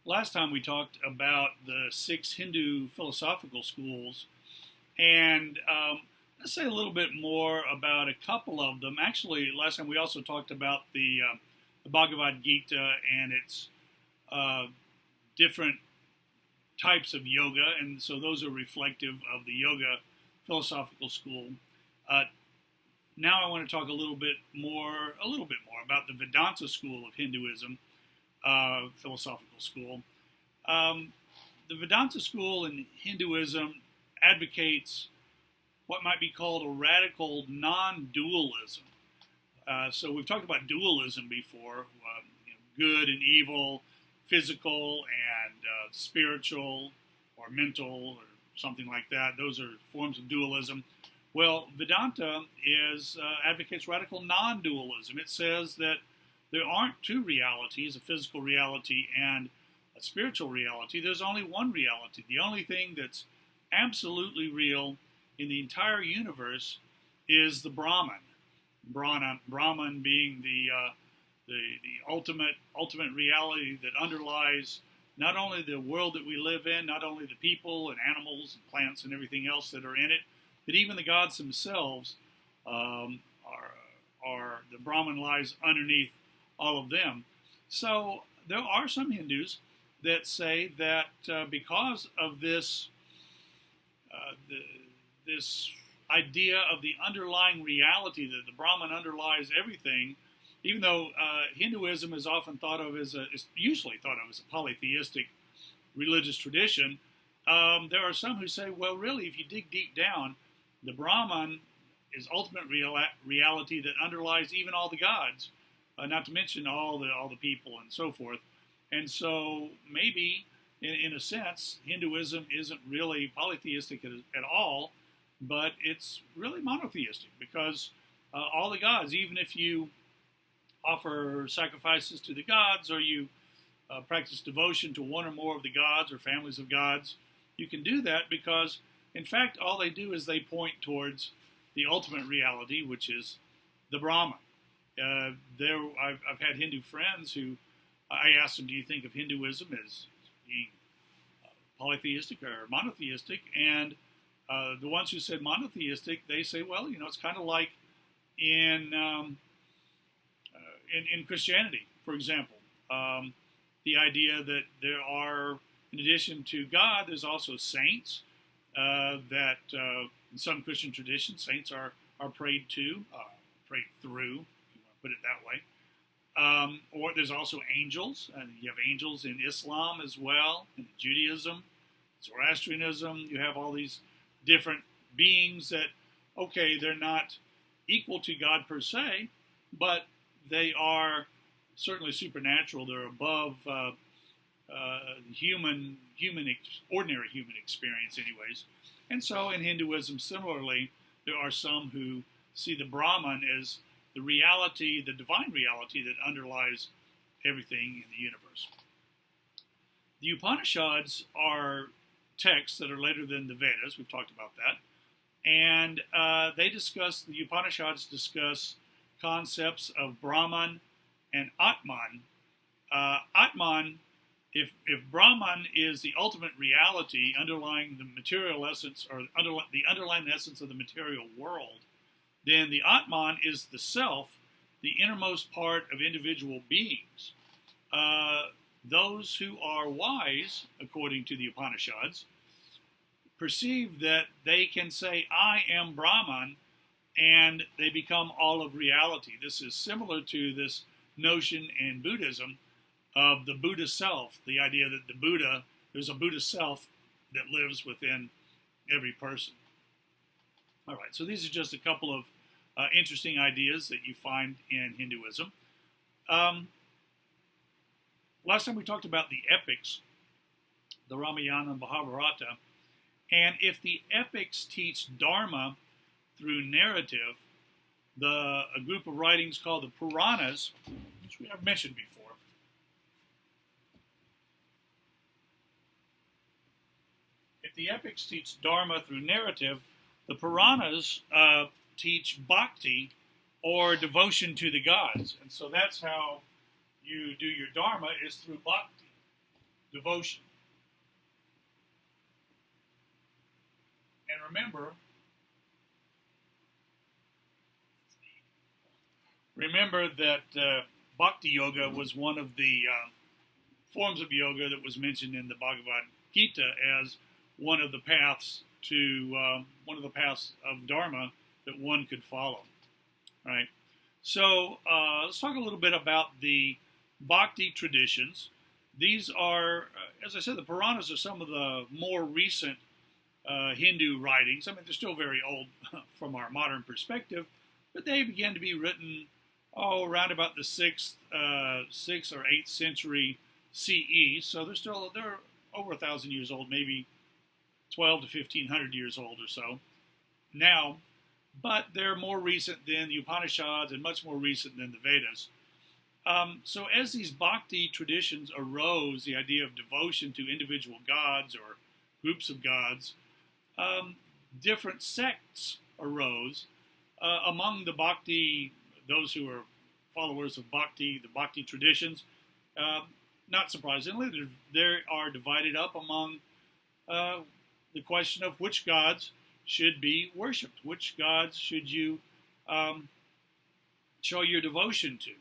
Last time we talked about the six Hindu philosophical schools, and let's say a little bit more about a couple of them. Actually, last time we also talked about the Bhagavad Gita and its uh, different types of yoga, and so those are reflective of the yoga philosophical school. Uh, Now I want to talk a little bit more about the Vedanta school of Hinduism, philosophical school. Um, the Vedanta school in Hinduism advocates what might be called a radical non-dualism. So we've talked about dualism before, good and evil, physical and spiritual or mental or something like that. Those are forms of dualism. Well, Vedanta advocates radical non-dualism. It says that there aren't two realities, a physical reality and a spiritual reality. There's only one reality. The only thing that's absolutely real in the entire universe is the Brahman. Brahman being the ultimate reality that underlies not only the world that we live in, not only the people and animals and plants and everything else that are in it, but even the gods themselves are the Brahman lies underneath all of them. So there are some Hindus that say that because of this this idea of the underlying reality that the Brahman underlies everything, even though Hinduism is often thought of is usually thought of as a polytheistic religious tradition, there are some who say, well, really, if you dig deep down, the Brahman is ultimate reality that underlies even all the gods, not to mention all the people and so forth. And so maybe, in a sense, Hinduism isn't really polytheistic at all, but it's really monotheistic because all the gods, even if you offer sacrifices to the gods or you practice devotion to one or more of the gods or families of gods, you can do that because, in fact, all they do is they point towards the ultimate reality, which is the Brahman. I've had Hindu friends who I asked them, do you think of Hinduism as being polytheistic or monotheistic? And the ones who said monotheistic, they say, well, it's kind of like in Christianity, for example. The idea that there are, in addition to God, there's also saints that in some Christian traditions, saints are prayed to, prayed through, if you want to put it that way. Or there's also angels, and you have angels in Islam as well, in Judaism, Zoroastrianism. You have all these different beings that, okay, they're not equal to God per se, but they are certainly supernatural. They're above ordinary human experience, anyways. And so in Hinduism, similarly, there are some who see the Brahman as the reality, the divine reality that underlies everything in the universe. The Upanishads are texts that are later than the Vedas. We've talked about that. And the Upanishads discuss concepts of Brahman and Atman. Atman, if Brahman is the ultimate reality underlying the material essence, or the underlying essence of the material world, then the Atman is the self, the innermost part of individual beings. Those who are wise, according to the Upanishads, perceive that they can say, I am Brahman, and they become all of reality. This is similar to this notion in Buddhism of the Buddha self, the idea that there's a Buddha self that lives within every person. All right, so these are just a couple of interesting ideas that you find in Hinduism. Last time we talked about the epics, the Ramayana and Mahabharata, and if the epics teach Dharma through narrative, a group of writings called the Puranas, which we have mentioned before, if the epics teach Dharma through narrative, the Puranas teach Bhakti, or devotion to the gods. And so that's how you do your Dharma, is through Bhakti. devotion. And remember that Bhakti Yoga was one of the forms of yoga that was mentioned in the Bhagavad Gita as one of the paths to one of the paths of Dharma that one could follow. Right. So let's talk a little bit about the Bhakti traditions. These are, as I said, the Puranas are some of the more recent Hindu writings. I mean, they're still very old from our modern perspective, but they began to be written around about the 6th or 8th century CE. So they're over 1,000 years old, maybe 12 to 1,500 years old or so now. But they're more recent than the Upanishads and much more recent than the Vedas. So as these Bhakti traditions arose, the idea of devotion to individual gods or groups of gods, different sects arose among the Bhakti, those who are followers of Bhakti, the Bhakti traditions. Not surprisingly, they are divided up among the question of which gods should be worshipped, which gods should you show your devotion to.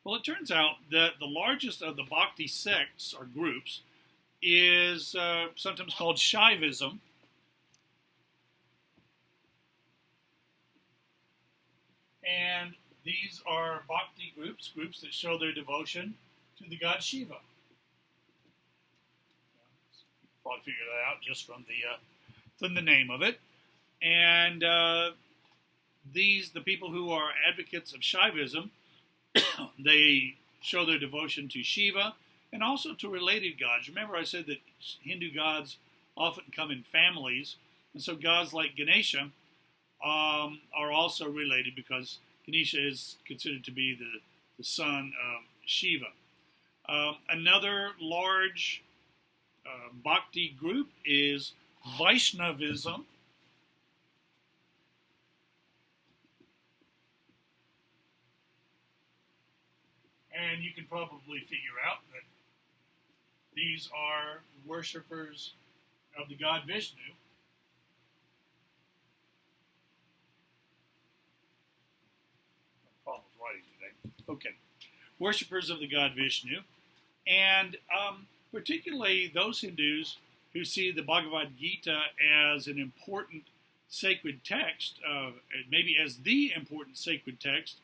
Well, it turns out that the largest of the Bhakti sects or groups is sometimes called Shaivism. And these are Bhakti groups that show their devotion to the god Shiva. Probably figure that out just from the name of it. And the people who are advocates of Shaivism, they show their devotion to Shiva and also to related gods. Remember, I said that Hindu gods often come in families, and so gods like Ganesha are also related because Ganesha is considered to be the son of Shiva. Another large Bhakti group is Vaishnavism. And you can probably figure out that these are worshippers of the god Vishnu. Paul's writing today. Okay. Worshippers of the god Vishnu. And particularly those Hindus who see the Bhagavad Gita as an important sacred text, maybe as the important sacred text,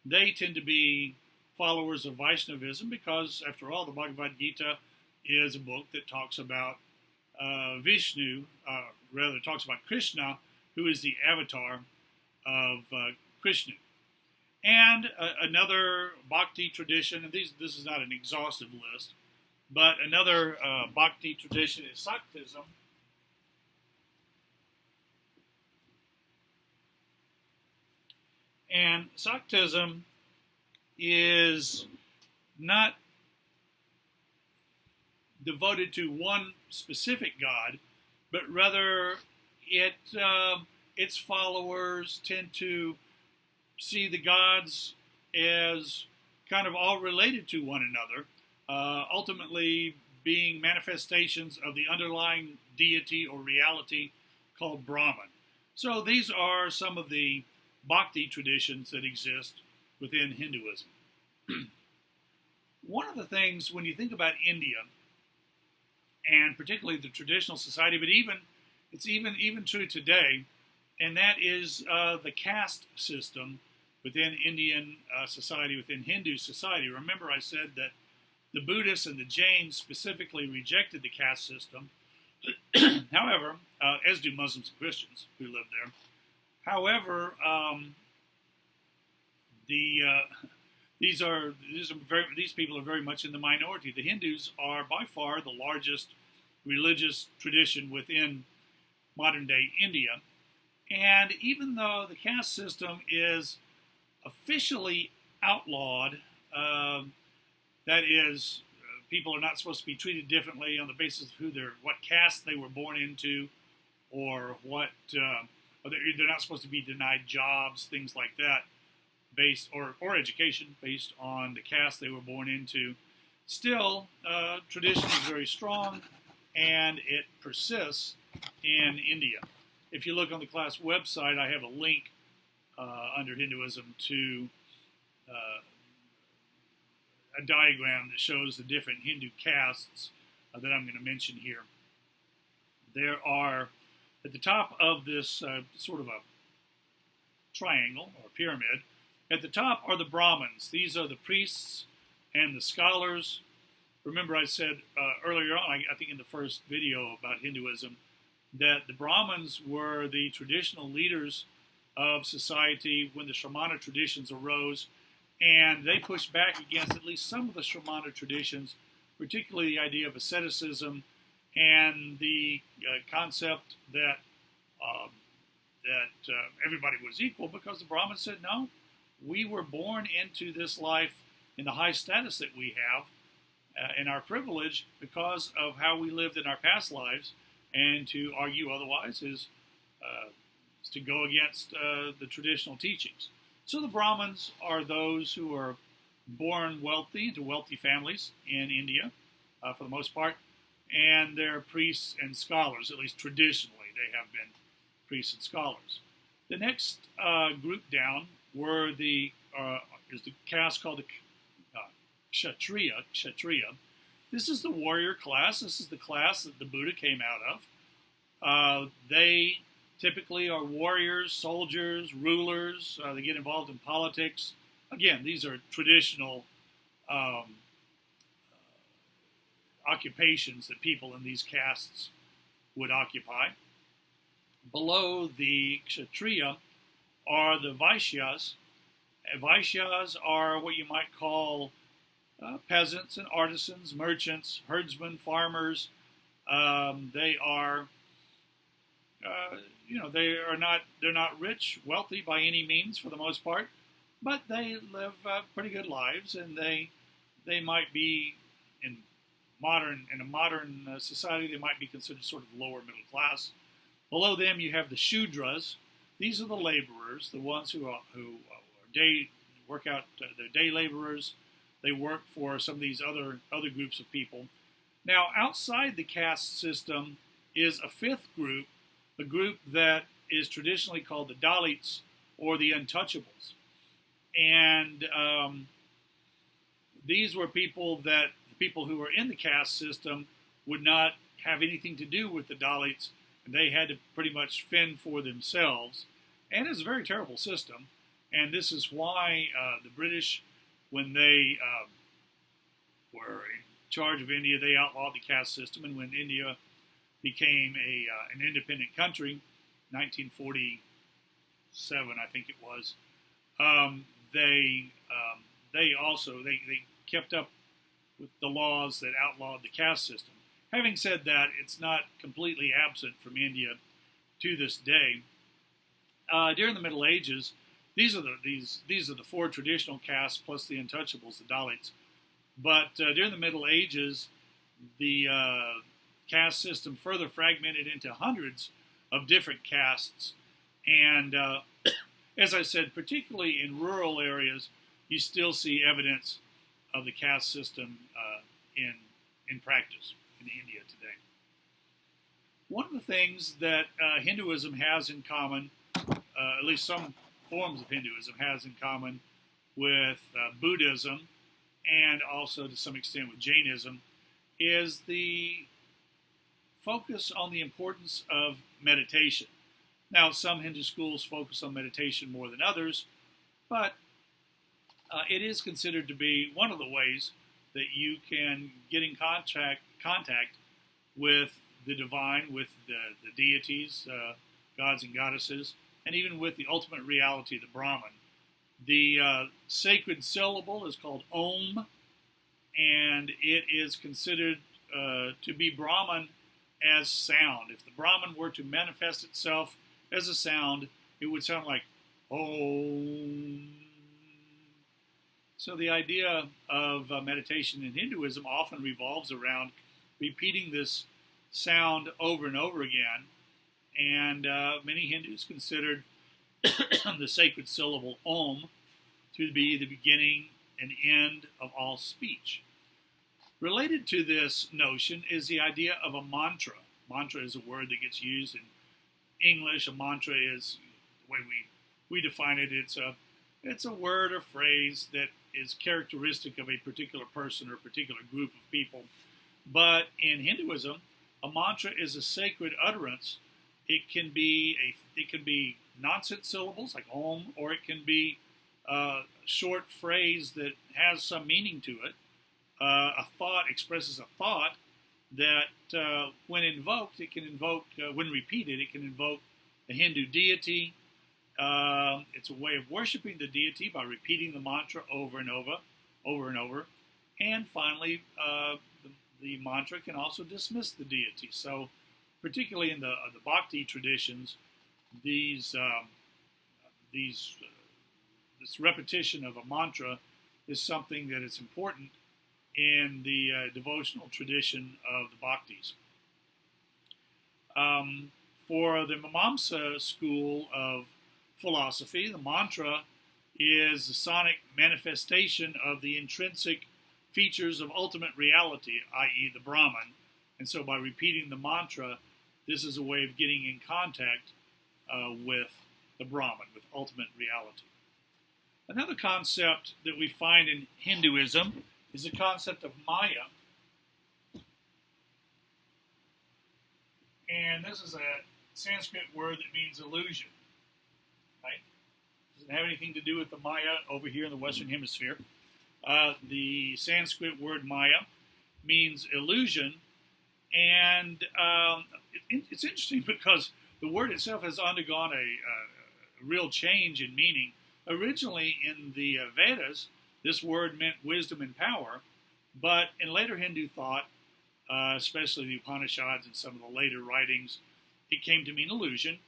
they tend to be followers of Vaishnavism because, after all, the Bhagavad Gita is a book that talks about Vishnu, rather talks about Krishna, who is the avatar of Krishna. And another Bhakti tradition, and this is not an exhaustive list, but another Bhakti tradition is Saktism. And Saktism is not devoted to one specific god, but rather its followers tend to see the gods as kind of all related to one another, ultimately being manifestations of the underlying deity or reality called Brahman. So these are some of the Bhakti traditions that exist within Hinduism. One of the things, when you think about India, and particularly the traditional society, but it's even true today, and that is the caste system within Indian society, within Hindu society. Remember, I said that the Buddhists and the Jains specifically rejected the caste system. However, as do Muslims and Christians who live there. However, these people are very much in the minority. The Hindus are by far the largest religious tradition within modern-day India. And even though the caste system is officially outlawed, that is, people are not supposed to be treated differently on the basis of what caste they were born into, or they're not supposed to be denied jobs, things like that, or education based on the caste they were born into. Still, tradition is very strong, and it persists in India. If you look on the class website, I have a link under Hinduism to a diagram that shows the different Hindu castes that I'm going to mention here. There are, at the top of this sort of a triangle or pyramid, at the top are the Brahmins. These are the priests and the scholars. Remember I said earlier on, I think in the first video about Hinduism, that the Brahmins were the traditional leaders of society when the Shramana traditions arose, and they pushed back against at least some of the Shramana traditions, particularly the idea of asceticism and the concept that everybody was equal, because the Brahmins said, no, we were born into this life in the high status that we have in our privilege because of how we lived in our past lives, and to argue otherwise is to go against the traditional teachings. So the Brahmins are those who are born wealthy into wealthy families in India, for the most part, and they're priests and scholars. At least traditionally they have been priests and scholars. The next group down is the caste called the Kshatriya. This is the warrior class. This is the class that the Buddha came out of. They typically are warriors, soldiers, rulers. They get involved in politics. Again, these are traditional occupations that people in these castes would occupy. Below the Kshatriya are the Vaishyas. Vaishyas are what you might call peasants and artisans, merchants, herdsmen, farmers. They are, they're not rich, wealthy by any means for the most part, but they live pretty good lives, and they might be in a modern society, they might be considered sort of lower middle class. Below them, you have the Shudras. These are the laborers, the ones who work out. They're day laborers. They work for some of these other groups of people. Now, outside the caste system is a fifth group, a group that is traditionally called the Dalits, or the untouchables. And these were people who were in the caste system would not have anything to do with the Dalits, and they had to pretty much fend for themselves. And it's a very terrible system. And this is why the British, when they were in charge of India, they outlawed the caste system. And when India became an independent country, 1947, I think it was, they kept up with the laws that outlawed the caste system. Having said that, it's not completely absent from India to this day. During the Middle Ages, these are the four traditional castes plus the untouchables, the Dalits. But during the Middle Ages, the caste system further fragmented into hundreds of different castes. And as I said, particularly in rural areas, you still see evidence of the caste system in practice in India today. One of the things that Hinduism has in common, at least some forms of Hinduism has in common with Buddhism, and also to some extent with Jainism, is the focus on the importance of meditation. Now, some Hindu schools focus on meditation more than others, but it is considered to be one of the ways that you can get in contact with the divine, with the deities, gods and goddesses, and even with the ultimate reality, the Brahman. The sacred syllable is called Om, and it is considered to be Brahman as sound. If the Brahman were to manifest itself as a sound, it would sound like Om. So the idea of meditation in Hinduism often revolves around repeating this sound over and over again. And many Hindus considered the sacred syllable Om to be the beginning and end of all speech. Related to this notion is the idea of a mantra. Mantra is a word that gets used in English. A mantra is the way we define it. It's a word or phrase that is characteristic of a particular person or a particular group of people. But in Hinduism, a mantra is a sacred utterance. It can be nonsense syllables like Om, or it can be a short phrase that has some meaning to it. A thought expresses a thought that when invoked, it can invoke, when repeated, it can invoke a Hindu deity. It's a way of worshiping the deity by repeating the mantra over and over. And finally, the mantra can also dismiss the deity. So, particularly in the Bhakti traditions, this repetition of a mantra is something that is important in the devotional tradition of the Bhaktis. For the Mimamsa school of philosophy, the mantra is the sonic manifestation of the intrinsic features of ultimate reality, i.e. the Brahman. And so by repeating the mantra, this is a way of getting in contact with the Brahman, with ultimate reality. Another concept that we find in Hinduism is the concept of Maya. And this is a Sanskrit word that means illusion. Right? Doesn't have anything to do with the Maya over here in the Western Hemisphere. The Sanskrit word Maya means illusion, and it's interesting because the word itself has undergone a real change in meaning. Originally in the Vedas, this word meant wisdom and power, but in later Hindu thought, especially the Upanishads and some of the later writings, it came to mean illusion.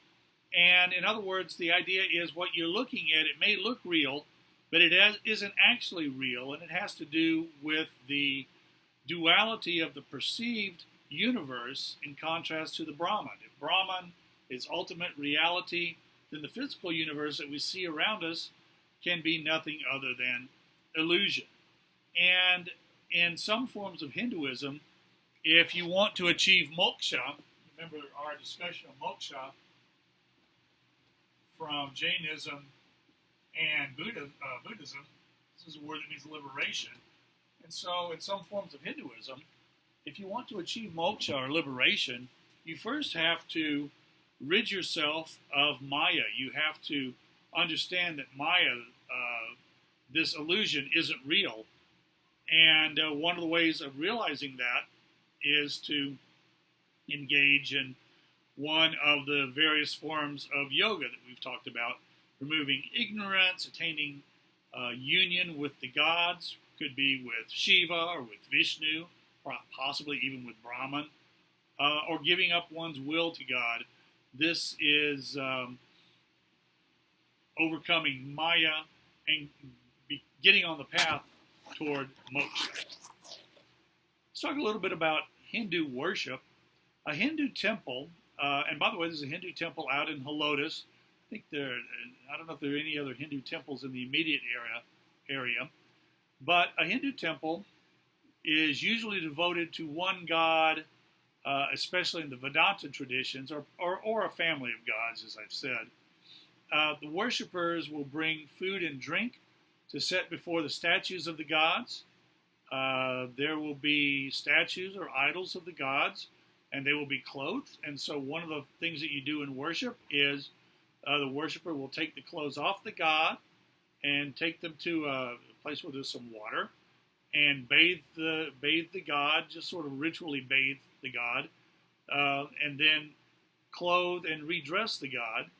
And in other words, the idea is what you're looking at, it may look real, but it isn't actually real, and it has to do with the duality of the perceived universe in contrast to the Brahman. If Brahman is ultimate reality, then the physical universe that we see around us can be nothing other than illusion. And in some forms of Hinduism, if you want to achieve moksha, remember our discussion of moksha from Jainism and Buddhism, this is a word that means liberation. And so in some forms of Hinduism, if you want to achieve moksha or liberation, you first have to rid yourself of Maya. You have to understand that Maya, this illusion, isn't real. And one of the ways of realizing that is to engage in one of the various forms of yoga that we've talked about, removing ignorance, attaining union with the gods, could be with Shiva or with Vishnu, or possibly even with Brahman, or giving up one's will to God. This is overcoming Maya and getting on the path toward moksha. Let's talk a little bit about Hindu worship. A Hindu temple, and by the way, there's a Hindu temple out in Helotes. I don't know if there are any other Hindu temples in the immediate area, but a Hindu temple is usually devoted to one god, especially in the Vedanta traditions, or a family of gods, as I've said. The worshippers will bring food and drink to set before the statues of the gods. There will be statues or idols of the gods, and they will be clothed. And so one of the things that you do in worship is the worshipper will take the clothes off the god and take them to a place where there's some water and bathe the god, just sort of ritually bathe the god, and then clothe and redress the god.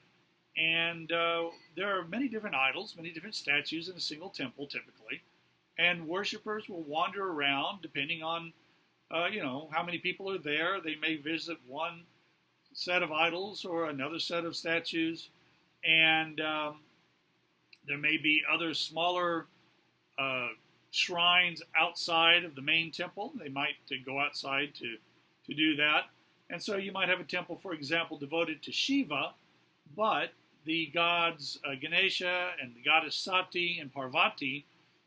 And there are many different idols, many different statues in a single temple typically, and worshipers will wander around depending on how many people are there. They may visit one set of idols or another set of statues, and there may be other smaller shrines outside of the main temple. They might go outside to do that. And so you might have a temple, for example, devoted to Shiva, but the gods Ganesha and the goddess Sati and Parvati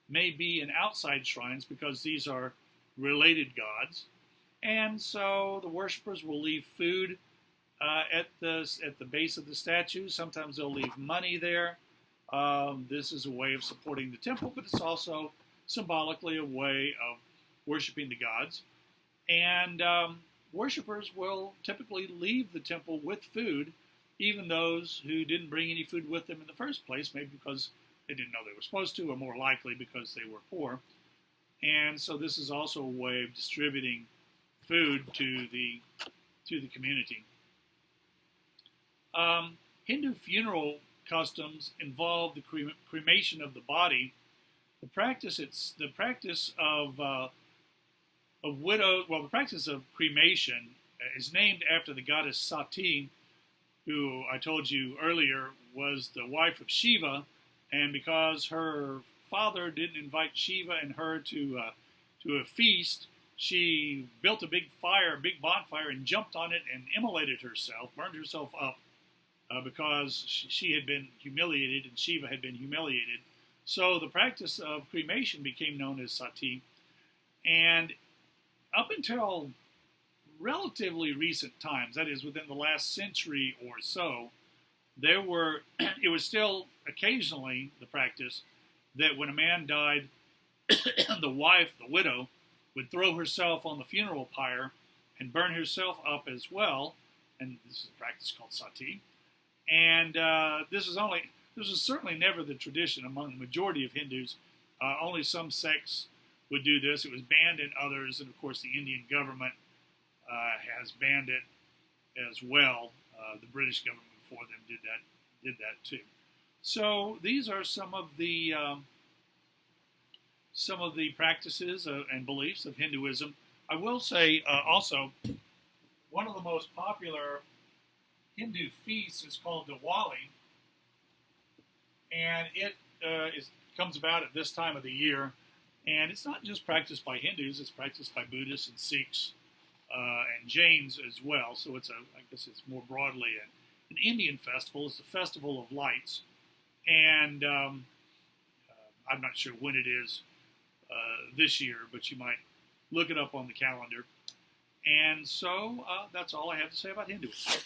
may be in outside shrines because these are related gods. And so the worshippers will leave food at the base of the statue. Sometimes they'll leave money there. This is a way of supporting the temple, but it's also symbolically a way of worshiping the gods. And worshippers will typically leave the temple with food, even those who didn't bring any food with them in the first place, maybe because they didn't know they were supposed to, or more likely because they were poor. And so this is also a way of distributing food to the community. Hindu funeral customs involve the cremation of the body. The practice of cremation is named after the goddess Sati, who I told you earlier was the wife of Shiva, and because her father didn't invite Shiva and her to a feast, she built a big bonfire, and jumped on it and immolated herself, burned herself up, because she had been humiliated and Shiva had been humiliated. So the practice of cremation became known as sati. And up until relatively recent times, that is within the last century or so, it was still occasionally the practice that when a man died, the wife, the widow, would throw herself on the funeral pyre and burn herself up as well. And this is a practice called sati. And this was certainly never the tradition among the majority of Hindus. Only some sects would do this. It was banned in others, and of course the Indian government has banned it as well. The British government before them did that too. So these are some of the practices and beliefs of Hinduism. I will say also, one of the most popular Hindu feasts is called Diwali, and it comes about at this time of the year. And it's not just practiced by Hindus; it's practiced by Buddhists and Sikhs and Jains as well. So I guess it's more broadly an Indian festival. It's the Festival of Lights, and I'm not sure when it is this year, but you might look it up on the calendar. And so that's all I have to say about Hinduism.